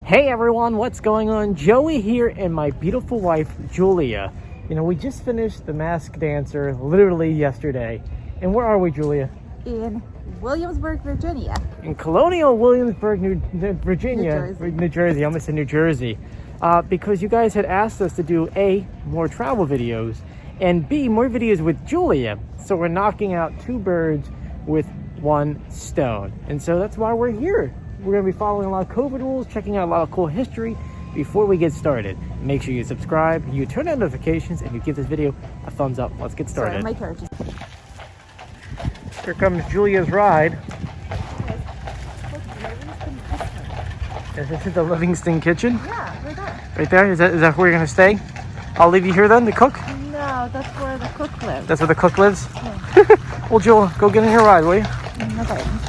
Hey everyone, what's going on? Joey here and my beautiful wife, Julia. You know, we just finished The Masked Dancer literally yesterday. And where are we, Julia? In Williamsburg, Virginia. In Colonial Williamsburg, Virginia. New Jersey. I almost said New Jersey. Because you guys had asked us to do A, more travel videos, and B, more videos with Julia. So we're knocking out two birds with one stone. And so that's why we're here. We're going to be following a lot of COVID rules, checking out a lot of cool history. Before we get started, make sure you subscribe, you turn on notifications, and you give this video a thumbs up. Let's get started. Sorry, my car just... Here comes Julia's ride. This is the Livingston kitchen. Yeah, right there. Right there? Is that where you're going to stay? I'll leave you here then to cook? No, that's where the cook lives. That's where the cook lives? Yeah. Well, Jewel, go get in your ride, will you? No problem.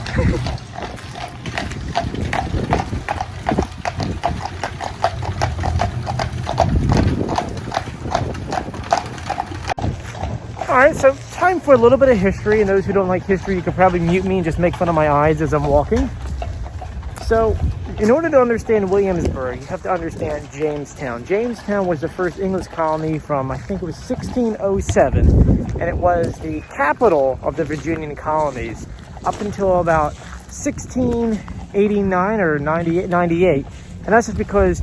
Alright, so time for a little bit of history, and those who don't like history, you can probably mute me and just make fun of my eyes as I'm walking. So, in order to understand Williamsburg, you have to understand Jamestown. Jamestown was the first English colony from, I think it was 1607, and it was the capital of the Virginian colonies up until about 1689 or 98, and that's just because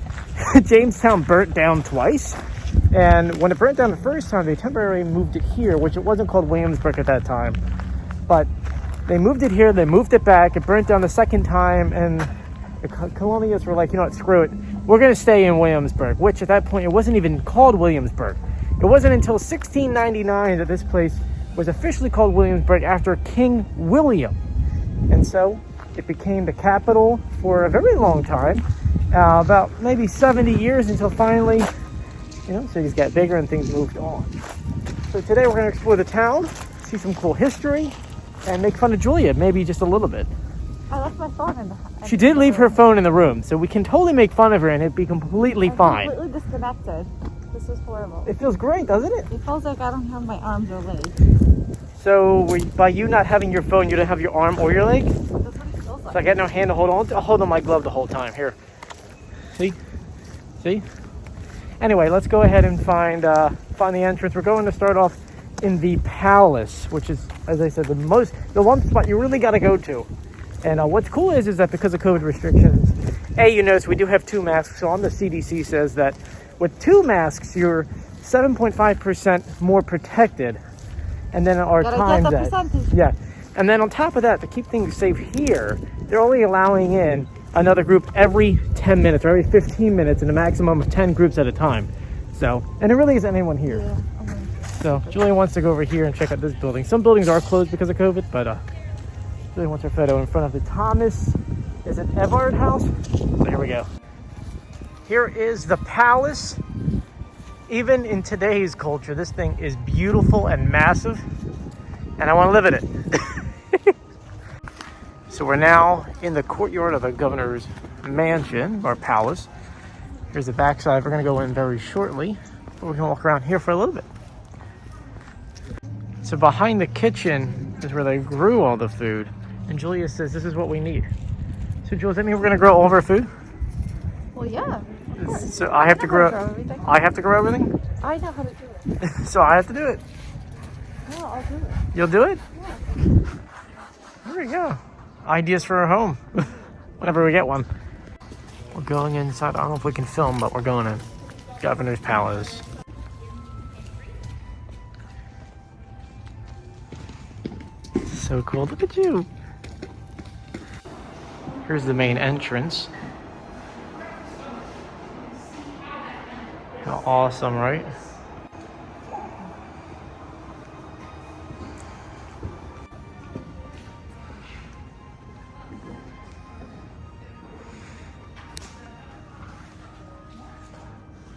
Jamestown burnt down twice. And when it burnt down the first time, they temporarily moved it here, which it wasn't called Williamsburg at that time. But they moved it here, they moved it back, it burnt down the second time, and the colonialists were like, you know what, screw it. We're going to stay in Williamsburg, which at that point, it wasn't even called Williamsburg. It wasn't until 1699 that this place was officially called Williamsburg after King William. And so it became the capital for a very long time, about maybe 70 years until finally... You know, cities got bigger and things moved on. So today we're going to explore the town, see some cool history, and make fun of Julia, maybe just a little bit. I left my phone in the... She did leave her phone in the room, so we can totally make fun of her and it'd be completely fine. Completely disconnected. This is horrible. It feels great, doesn't it? It feels like I don't have my arms or legs. So by you not having your phone, you don't have your arm or your leg? That's what it feels like. So I got no hand to hold on to. I'll hold on my glove the whole time. Here. See? See? Anyway, let's go ahead and find the entrance. We're going to start off in the palace, which is, as I said, the one spot you really got to go to. And what's cool is that because of COVID restrictions, you notice we do have 2 masks. So on the CDC says that with 2 masks, you're 7.5% more protected. And then our times that, yeah. And then on top of that, to keep things safe here, they're only allowing in another group every 10 minutes or every 15 minutes in a maximum of 10 groups at a time. So, and there really isn't anyone here. Yeah, so Julia wants to go over here and check out this building. Some buildings are closed because of COVID, but Julia wants her photo in front of the Thomas, is it Evard House? So here we go. Here is the palace. Even in today's culture, this thing is beautiful and massive, and I want to live in it. So we're now in the courtyard of the governor's mansion, or palace. Here's the backside. We're going to go in very shortly, but we're going to walk around here for a little bit. So behind the kitchen is where they grew all the food. And Julia says this is what we need. So Julia, does that mean we're going to grow all of our food? Well, yeah. Of course. So I have to grow everything. I have to grow everything? I know how to do it. So I have to do it. No, I'll do it. You'll do it? Yeah. There we go. Ideas for our home. Whenever we get one. We're going inside. I don't know if we can film, but we're going to Governor's Palace. So cool. Look at you. Here's the main entrance. How awesome, right?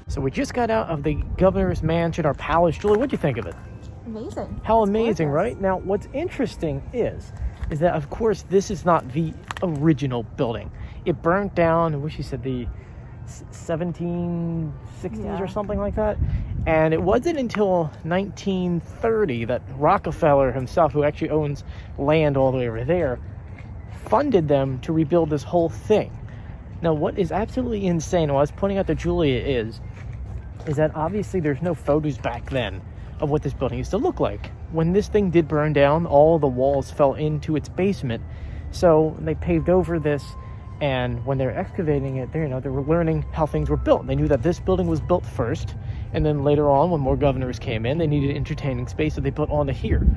So we just got out of the governor's mansion, our palace. Julie, what'd you think of it? Amazing. How It's amazing, gorgeous. right? Now, what's interesting is that, of course, this is not the original building. It burnt down, I wish you said the 1760s or something like that. And it wasn't until 1930 that Rockefeller himself, who actually owns land all the way over there, funded them to rebuild this whole thing. Now, what is absolutely insane, what I was pointing out to Julia, is that obviously there's no photos back then of what this building used to look like. When this thing did burn down, all the walls fell into its basement. So they paved over this, and when they were excavating it, they were learning how things were built. They knew that this building was built first, and then later on, when more governors came in, they needed entertaining space, so they built onto here.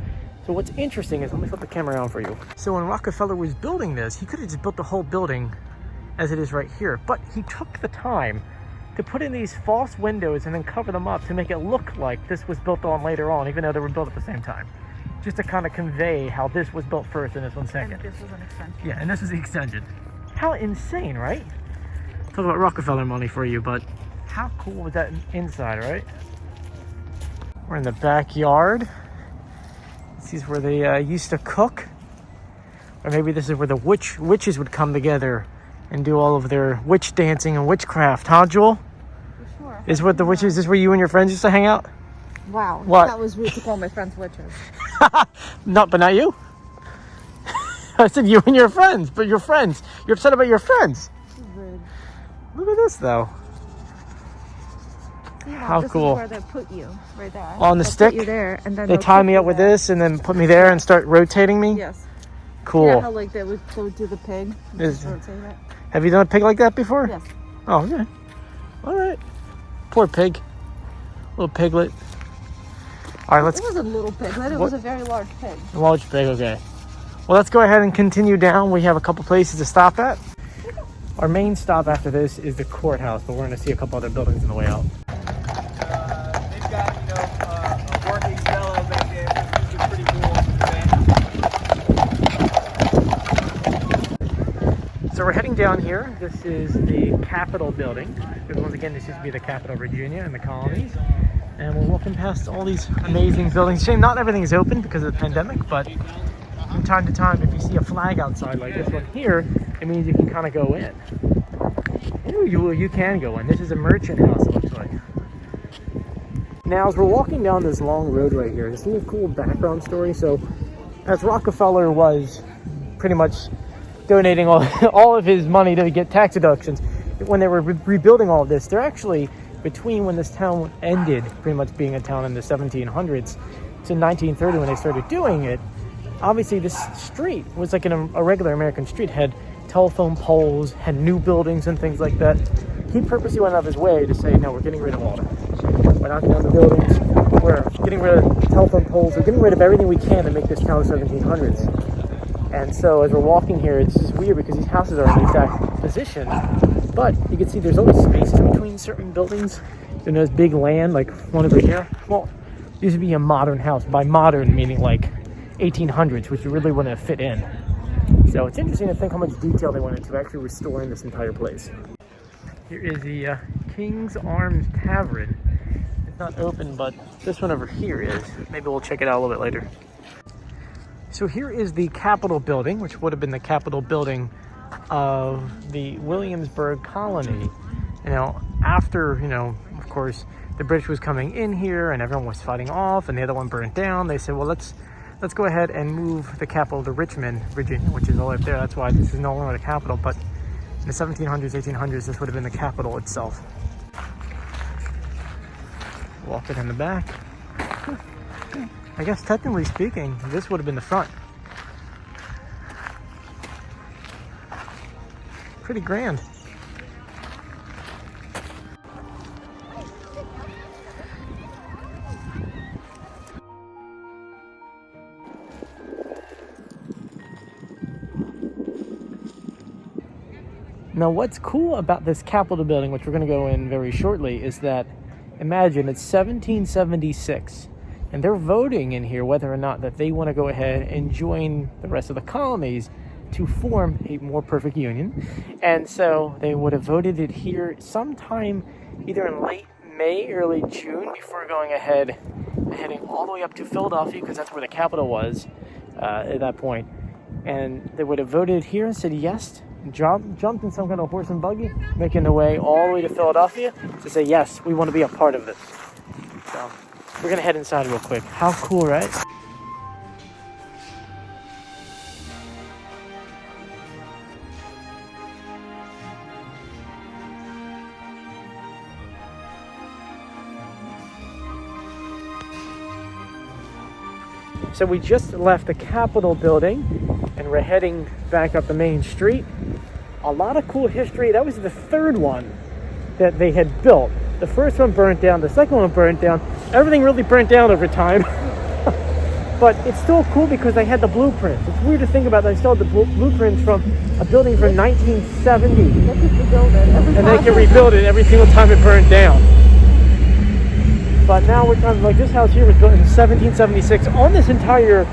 So what's interesting is, let me flip the camera around for you. So when Rockefeller was building this, he could have just built the whole building as it is right here, but he took the time to put in these false windows and then cover them up to make it look like this was built on later on, even though they were built at the same time. Just to kind of convey how this was built first and this one second. And this was an extension. Yeah, and this was the extension. How insane, right? Talk about Rockefeller money for you, but how cool was that inside, right? We're in the backyard. This is where they used to cook. Or maybe this is where the witches would come together and do all of their witch dancing and witchcraft, huh, Jewel? For sure. Is what the witches, is this where you and your friends used to hang out? Wow. What? That was rude to call my friends witches. But not you? I said you and your friends, but your friends. You're upset about your friends. This is rude. Look at this, though. How this cool. Is where they put you, right there. On the They'll stick? Put you there, and then They they'll tie put me you up with there. this and then put me there and start rotating me? Yes. Cool. Yeah, how like they would do the pig. Is- Just rotate it. Have you done a pig like that before? Yes. Oh, okay. All right. Poor pig. Little piglet. All right, let's... It was a little piglet. It What? was a very large pig. Large pig, okay. Well, let's go ahead and continue down. We have a couple places to stop at. Our main stop after this is the courthouse, but we're going to see a couple other buildings on the way out. They've got, a working fellow back there, which is pretty cool. So we're heading down here. This is the Capitol building. Because once again, this used to be the capital of Virginia and the colonies. And we're walking past all these amazing buildings. Shame not everything is open because of the pandemic, but from time to time, if you see a flag outside like this one here, it means you can kind of go in. Ooh, you can go in. This is a merchant house, it looks like. Now, as we're walking down this long road right here, this is a cool background story. So, as Rockefeller was pretty much donating all of his money to get tax deductions, when they were rebuilding all of this, they're actually, between when this town ended pretty much being a town in the 1700s to 1930 when they started doing it, obviously this street was like a regular American street, had telephone poles, had new buildings and things like that. He purposely went out of his way to say, no, we're getting rid of all that. We're knocking down the buildings, we're getting rid of telephone poles, we're getting rid of everything we can to make this town the 1700s. And so as we're walking here, it's just weird because these houses are in the exact position, but you can see there's always spaces in between certain buildings. And there's big land, like one over here. Well, it used to be a modern house. By modern, meaning like 1800s, which really wouldn't have fit in. So it's interesting to think how much detail they went into actually restoring this entire place. Here is the King's Arms Tavern. It's not open, but this one over here is. Maybe we'll check it out a little bit later. So here is the Capitol building, which would have been the Capitol building of the Williamsburg colony. After, of course, the British was coming in here and everyone was fighting off and the other one burnt down, they said, well, let's go ahead and move the capital to Richmond, Virginia, which is all up there. That's why this is no longer the capital, but in the 1700s, 1800s, this would have been the capital itself. Walking in the back. I guess technically speaking, this would have been the front. Pretty grand. Now, what's cool about this Capitol building, which we're going to go in very shortly, is that, imagine, it's 1776, and they're voting in here whether or not that they want to go ahead and join the rest of the colonies to form a more perfect union. And so they would have voted it here sometime either in late May, early June, before going ahead and heading all the way up to Philadelphia, because that's where the capital was at that point. And they would have voted here and said yes, jumped in some kind of horse and buggy, making their way all the way to Philadelphia to say, yes, we want to be a part of this. So we're going to head inside real quick. How cool, right? So we just left the Capitol building and we're heading back up the main street. A lot of cool history. That was the third one that they had built. The first one burnt down, the second one burnt down. Everything really burnt down over time. But it's still cool because they had the blueprints. It's weird to think about. They still had the blueprints from a building from 1970. They could rebuild it every And they time. can rebuild it every single time it burned down. But now we're talking like this house here was built in 1776 on this entire,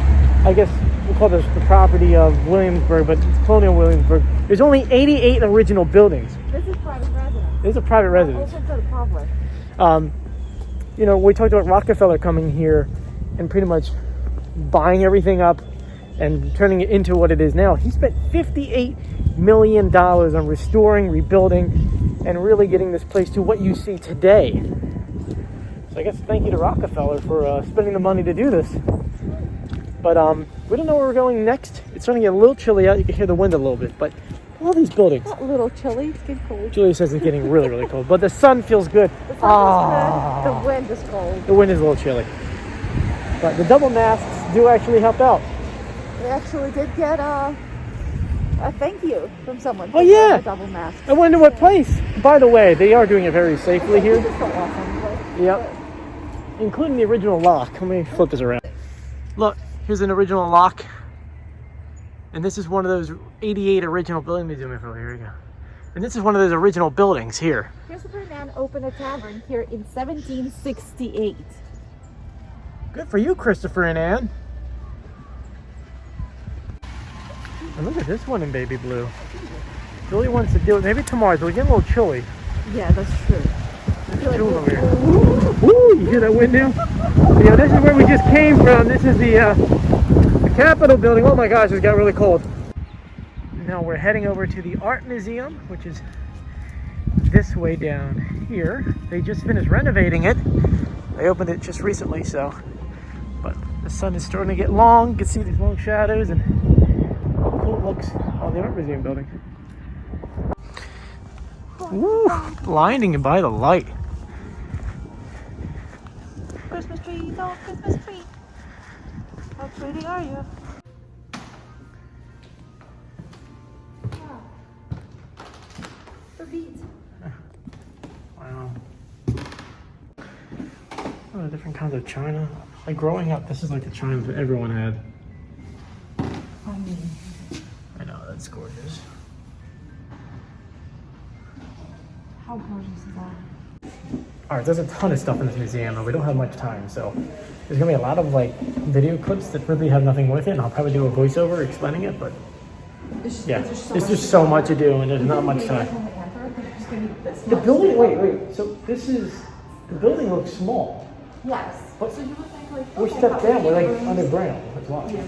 I guess we'll call this the property of Williamsburg, but it's Colonial Williamsburg. There's only 88 original buildings. This is private residence. This is a private residence. Open to the public. You know, we talked about Rockefeller coming here and pretty much buying everything up and turning it into what it is now. He spent $58 million on restoring, rebuilding, and really getting this place to what you see today. So I guess thank you to Rockefeller for spending the money to do this. But we don't know where we're going next. It's starting to get a little chilly out. You can hear the wind a little bit, but all these buildings. Not a little chilly. It's getting cold. Julia says it's getting really, really cold, but the sun feels good. The sun is good. The wind is cold. The wind is a little chilly. But the double masts do actually help out. We actually did get a thank you from someone. Oh, yeah. The double mask. I wonder what place. By the way, they are doing it very safely here. This is so awesome. Like, Yep. Including the original lock. Let me flip this around. Look, here's an original lock. And this is one of those 88 original buildings. Let me zoom in for you. Here we go. And this is one of those original buildings here. Christopher and Ann opened a tavern here in 1768. Good for you, Christopher and Ann. And look at this one in baby blue. Julie wants to do it. Maybe tomorrow, but we're getting a little chilly. Yeah, that's true. Chill over here. Woo! You hear that wind now? Yeah, this is where we just came from. This is the Capitol building. Oh my gosh, it got really cold. Now we're heading over to the Art Museum, which is this way down here. They just finished renovating it. They opened it just recently, so. But the sun is starting to get long. You can see these long shadows and how cool it looks on the Art Museum building. Woo! Blinding by the light. Christmas tree, oh, Christmas tree. How pretty are you? The beads. Wow. Oh, different kinds of china. Like growing up, this is like the china that everyone had. I know, that's gorgeous. How gorgeous is that? Alright, there's a ton of stuff in this museum, and we don't have much time, so there's gonna be a lot of like video clips that really have nothing with it, and I'll probably do a voiceover explaining it, but yeah, it's just so much to do, and there's not much time. The building, wait, so the building looks small. Yes. But So you would think like, we're okay, stepped down, we're like rooms. underground, that's why. Yeah.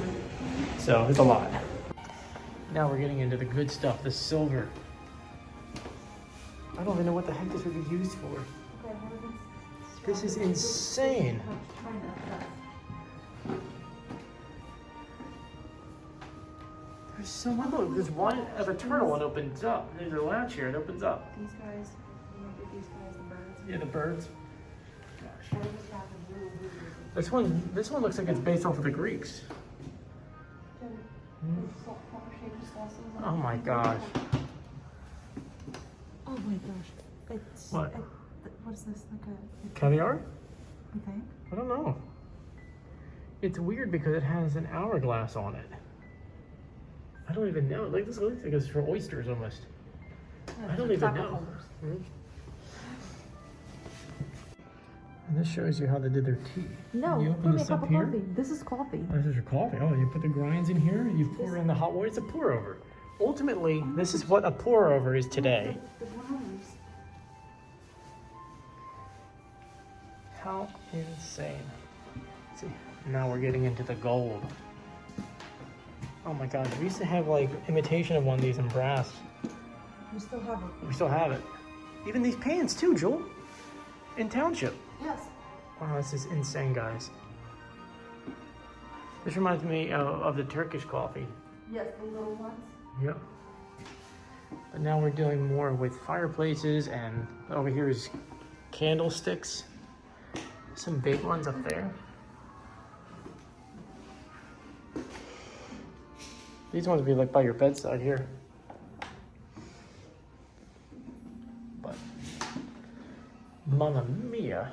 So it's a lot. Now we're getting into the good stuff, the silver. I don't even know what the heck this would be used for. This is insane. There's so much. Look, there's one of a turtle one opens up. There's a latch here, it opens up. These guys, remember these guys, the birds? Yeah, the birds. Gosh. This one looks like it's based off of the Greeks. Oh my gosh. Oh my gosh. It's, What? What is this? Like a Caviar? you think? I don't know. It's weird because it has an hourglass on it. I don't even know. Like this looks like it's for oysters almost. I don't even know. And this shows you how they did their tea. No, You pour open me a this cup up of here. coffee. This is coffee. Oh, this is your coffee. Oh, you put the grinds in here. You pour in the hot water. It's a pour over. Ultimately, this is what a pour over is today. The brownies. How insane. See, now we're getting into the gold. Oh my gosh, we used to have like imitation of one of these in brass. We still have it. We still have it. Even these pans too, Joel. In Township. Yes. Wow, this is insane, guys. This reminds me of the Turkish coffee. Yes, the little ones. Yep. But now we're doing more with fireplaces, and over here is candlesticks. Some big ones up there. These ones would be like by your bedside here. But, mamma mia.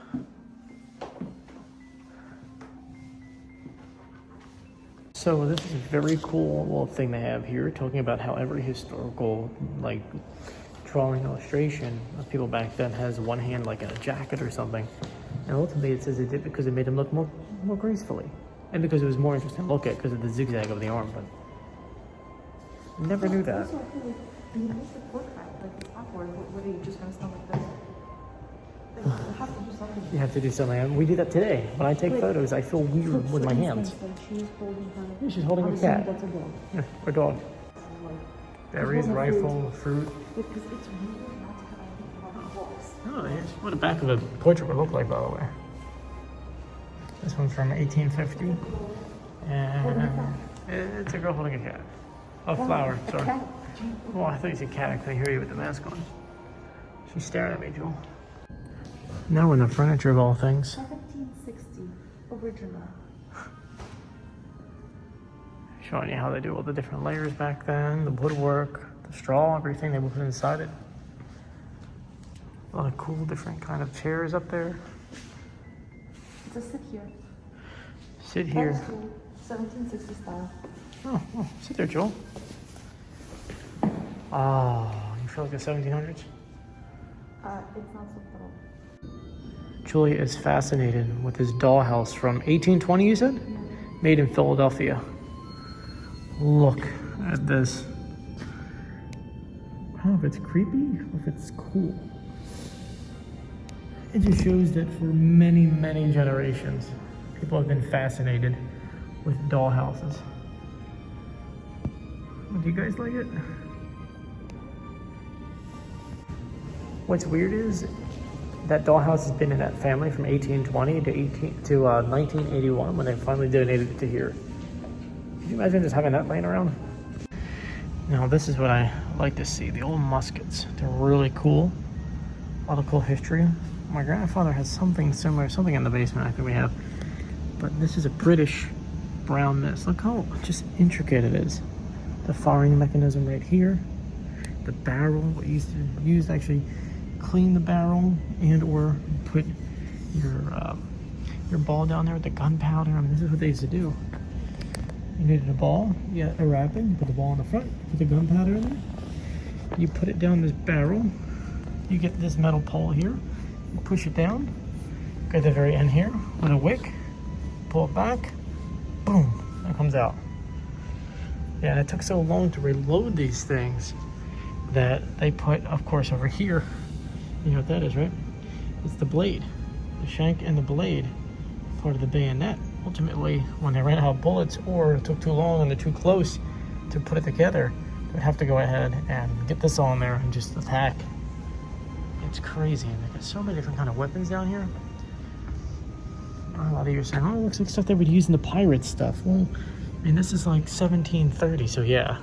So this is a very cool little thing they have here, talking about how every historical, like, drawing illustration of people back then has one hand like in a jacket or something. And ultimately it says it did because it made them look more gracefully. And because it was more interesting to look at because of the zigzag of the arm, but never knew that. Also, I feel like when you make the portrait, like it's awkward. What are you just gonna stand like this? Like, you have to do something. You have to do something. We do that today. When I take photos, I feel weird with my hands. She's holding her. Yeah, she's holding a cat. That's a dog. Yeah, or dog. Berries, rifle, fruit. Because it's really not to have anything on the walls. Oh, here's what the back of a portrait would look like, by the way. This one's from 1850. And it's a girl holding a cat. A flower, sorry. Cat. Oh, I thought you said cat. I couldn't hear you with the mask on. She's staring at me, Jewel. Now we're in the furniture of all things. 1760 original. Showing you how they do all the different layers back then, the woodwork, the straw, everything they would put inside it. A lot of cool different kind of chairs up there. Just sit here. Sit here. That's cool. 1760 style. Oh, sit there, Joel. Oh, you feel like the 1700s? It's not so subtle. Julia is fascinated with his dollhouse from 1820, you said? Made in Philadelphia. Look at this. I don't know if it's creepy or if it's cool. It just shows that for many, many generations, people have been fascinated with dollhouses. Do you guys like it? What's weird is that dollhouse has been in that family from 1820 to 1981 when they finally donated it to here. Can you imagine just having that laying around? Now this is what I like to see, the old muskets. They're really cool. A lot of cool history. My grandfather has something similar, something in the basement I think we have. But this is a British brown mist. Look how just intricate it is. The firing mechanism right here. The barrel, what you used to use to actually clean the barrel and or put your ball down there with the gunpowder. I mean, this is what they used to do. You needed a ball, you got a rapid, you put the ball in the front, put the gunpowder in there. You put it down this barrel. You get this metal pole here. You push it down. Go to the very end here with a wick. Pull it back. Boom. That comes out. Yeah, and it took so long to reload these things that they put, of course, over here. You know what that is, right? It's the blade. The shank and the blade, part of the bayonet. Ultimately, when they ran out of bullets or it took too long and they're too close to put it together, they would have to go ahead and get this on there and just attack. It's crazy. And they got so many different kind of weapons down here. A lot of you are saying, oh, it looks like stuff they would use in the pirate stuff. Well, I mean, this is like 1730, so yeah.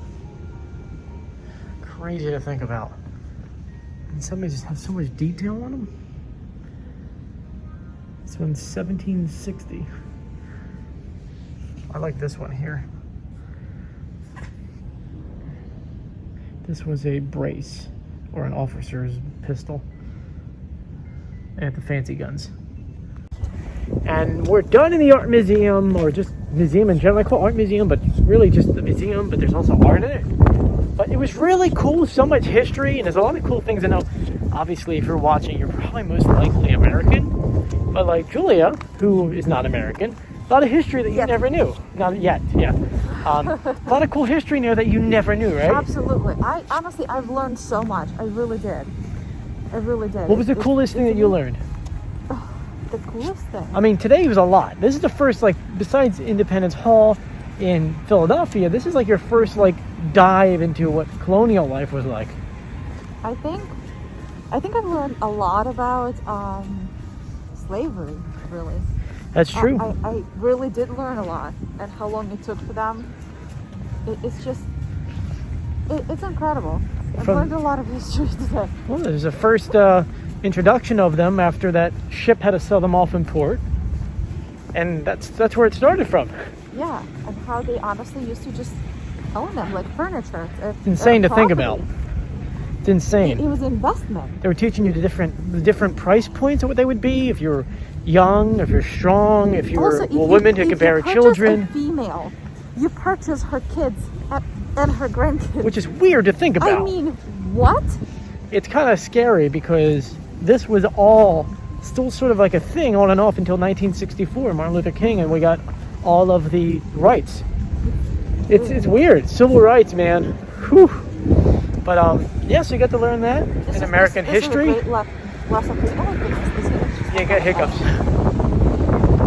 Crazy to think about. And some of these just have so much detail on them. This one's 1760. I like this one here. This was a brace, or an officer's pistol. They had the fancy guns. And we're done in the art museum, or just museum in general. I call it art museum, but really just the museum, but there's also art in it. But it was really cool, so much history, and there's a lot of cool things to know. Obviously, if you're watching, you're probably most likely American. But like Julia, who is not American, a lot of history that you never knew. Not yet, yeah. A lot of cool history in there that you never knew, right? Absolutely. I've learned so much. I really did. I really did. What was the coolest thing that you learned? The coolest thing? I mean, today was a lot. This is the first, like, besides Independence Hall in Philadelphia, this is like your first, like, dive into what colonial life was like. I think I've learned a lot about slavery, really. That's true. I really did learn a lot, and how long it took for them. It's incredible. I've learned a lot of history today. Well, there's the first introduction of them after that ship had to sell them off in port. And that's where it started from. Yeah, and how they honestly used to just own them like furniture. It's insane to think about. It's insane. It was investment. They were teaching you the different price points of what they would be if you're young, if you're strong, if you were Also, a woman to compare children. A female, you purchase her kids and her grandkids. Which is weird to think about. I mean, what? It's kind of scary because this was all still sort of like a thing on and off until 1964, Martin Luther King, and we got all of the rights. It's weird. Civil rights, man. Whew. But yeah, so you got to learn that in American history. This is a great lesson for you. Oh, goodness, Yeah, you got hiccups.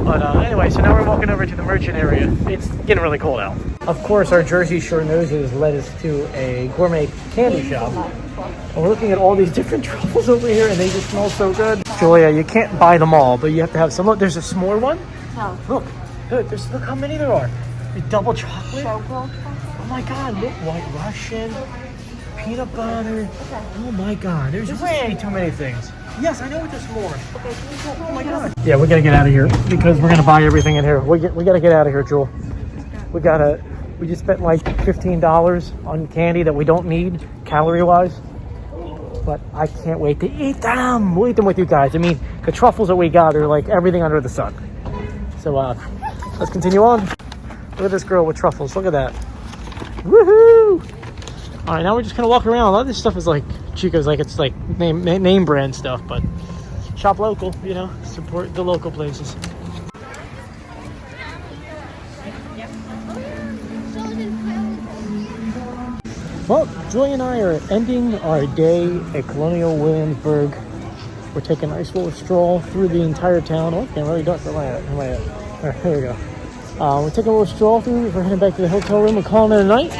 But anyway, so now we're walking over to the merchant area. It's getting really cold out. Of course, our Jersey Shore noses led us to a gourmet candy shop. And we're looking at all these different truffles over here, and they just smell so good. Julia, you can't buy them all, but you have to have some. Look, there's a s'more one. No. Look, look how many there are. The double chocolate. Chocolate. Oh my God, look, White Russian, peanut butter. Oh my God, there's way too many things. Yes, I know it's a s'more. Okay, Oh my God. Yeah, we gotta get out of here because we're gonna buy everything in here. We gotta get out of here, Jewel. We just spent like $15 on candy that we don't need, calorie-wise. But I can't wait to eat them. We'll eat them with you guys. I mean, the truffles that we got are like everything under the sun. So let's continue on. Look at this girl with truffles. Look at that. Woohoo! All right, now we're just gonna walk around. A lot of this stuff is like Chico's, like it's like name brand stuff, but shop local, you know, support the local places. Well, Julie and I are ending our day at Colonial Williamsburg. We're taking a nice little stroll through the entire town. Oh, it's getting really dark. Where am I at? All right, here we go. We're taking a little stroll through. We're heading back to the hotel room and calling it a night.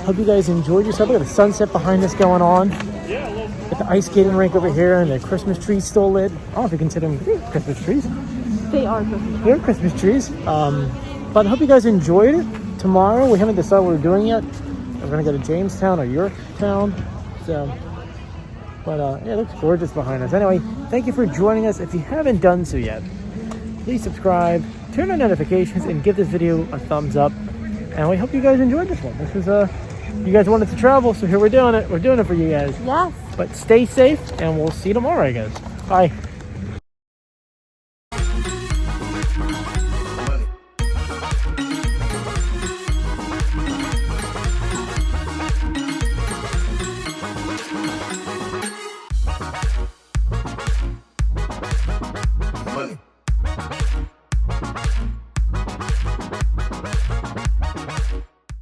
Hope you guys enjoyed yourself. Look at the sunset behind us going on. Got the ice skating rink over here and the Christmas trees still lit. I don't know if you consider them Christmas trees. They are Christmas trees. They're Christmas trees. But I hope you guys enjoyed it. Tomorrow, we haven't decided what we're doing yet. We're gonna go to Jamestown or Yorktown. So, but yeah, it looks gorgeous behind us. Anyway, thank you for joining us. If you haven't done so yet, please subscribe, turn on notifications, and give this video a thumbs up. And we hope you guys enjoyed this one. This was you guys wanted to travel, so here we're doing it. We're doing it for you guys. Yes. But stay safe, and we'll see you tomorrow, I guess. Bye.